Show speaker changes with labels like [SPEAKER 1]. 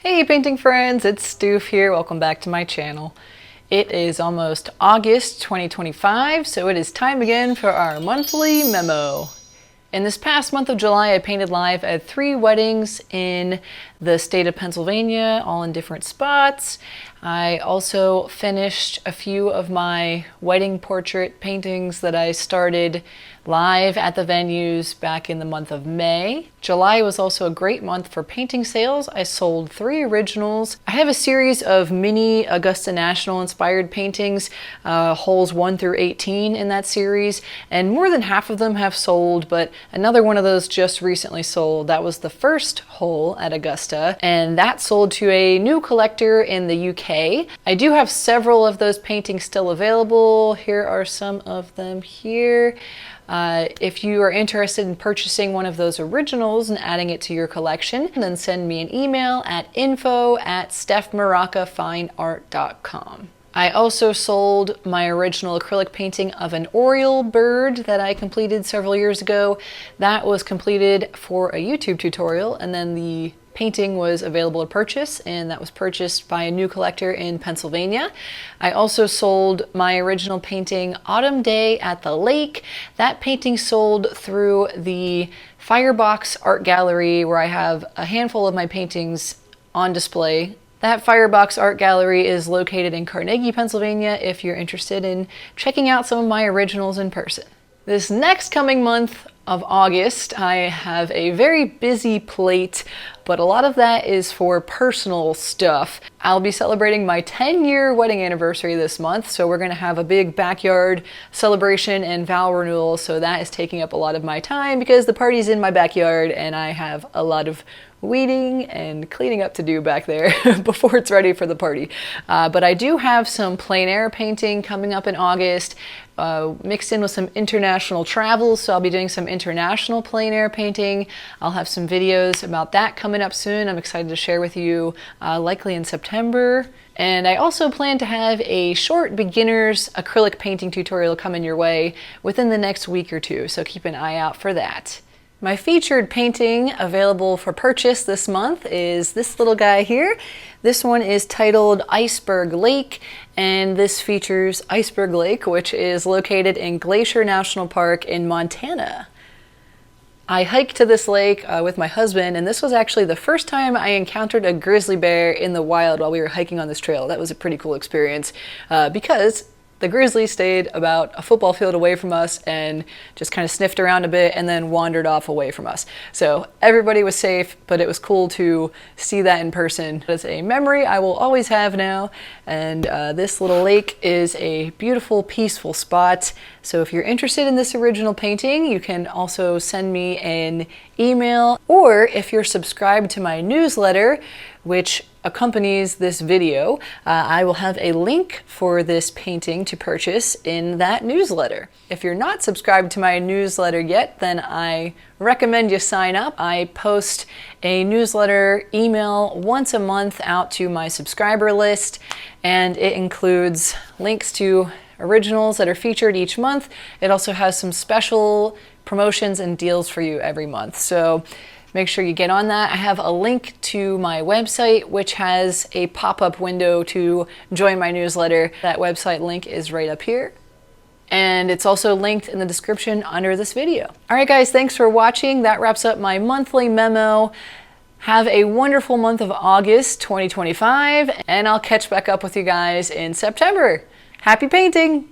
[SPEAKER 1] Hey painting friends, it's Stoof here. Welcome back to my channel. It is almost August 2025, so it is time again for our monthly memo. In this past month of July, I painted live at 3 weddings in the state of Pennsylvania, all in different spots. I also finished a few of my wedding portrait paintings that I started live at the venues back in the month of May. July was also a great month for painting sales. I sold 3 originals. I have a series of mini Augusta National inspired paintings, holes 1 through 18 in that series, and more than half of them have sold, but another one of those just recently sold. That was the first hole at Augusta, and that sold to a new collector in the UK. I do have several of those paintings still available. Here are some of them here. If you are interested in purchasing one of those originals and adding it to your collection, then send me an email at info@stephmoracafineart.com. I also sold my original acrylic painting of an oriole bird that I completed several years ago. That was completed for a YouTube tutorial, and then the painting was available to purchase, and that was purchased by a new collector in Pennsylvania. I also sold my original painting Autumn Day at the Lake. That painting sold through the Firebox Art Gallery, where I have a handful of my paintings on display. That Firebox Art Gallery is located in Carnegie, Pennsylvania, if you're interested in checking out some of my originals in person. This next coming month of August, I have a very busy plate, but a lot of that is for personal stuff. I'll be celebrating my 10-year wedding anniversary this month, so we're gonna have a big backyard celebration and vow renewal, so that is taking up a lot of my time because the party's in my backyard and I have a lot of weeding and cleaning up to do back there before it's ready for the party. But I do have some plein air painting coming up in August, mixed in with some international travels, so I'll be doing some international plein air painting. I'll have some videos about that coming up soon. I'm excited to share with you, likely in September. And I also plan to have a short beginner's acrylic painting tutorial coming your way within the next week or two, so keep an eye out for that. My featured painting available for purchase this month is this little guy here. This one is titled Iceberg Lake, and this features Iceberg Lake, which is located in Glacier National Park in Montana. I hiked to this lake with my husband, and this was actually the first time I encountered a grizzly bear in the wild while we were hiking on this trail. That was a pretty cool experience because the grizzly stayed about a football field away from us and just kind of sniffed around a bit and then wandered off away from us. So everybody was safe, but it was cool to see that in person. It's a memory I will always have now, and this little lake is a beautiful, peaceful spot. So if you're interested in this original painting, you can also send me an email, or if you're subscribed to my newsletter, which accompanies this video, I will have a link for this painting to purchase in that newsletter. If you're not subscribed to my newsletter yet, then I recommend you sign up. I post a newsletter email once a month out to my subscriber list, and it includes links to originals that are featured each month. It also has some special promotions and deals for you every month. So make sure you get on that. I have a link to my website, which has a pop-up window to join my newsletter. That website link is right up here, and it's also linked in the description under this video. All right, guys, thanks for watching. That wraps up my monthly memo. Have a wonderful month of August 2025, and I'll catch back up with you guys in September. Happy painting!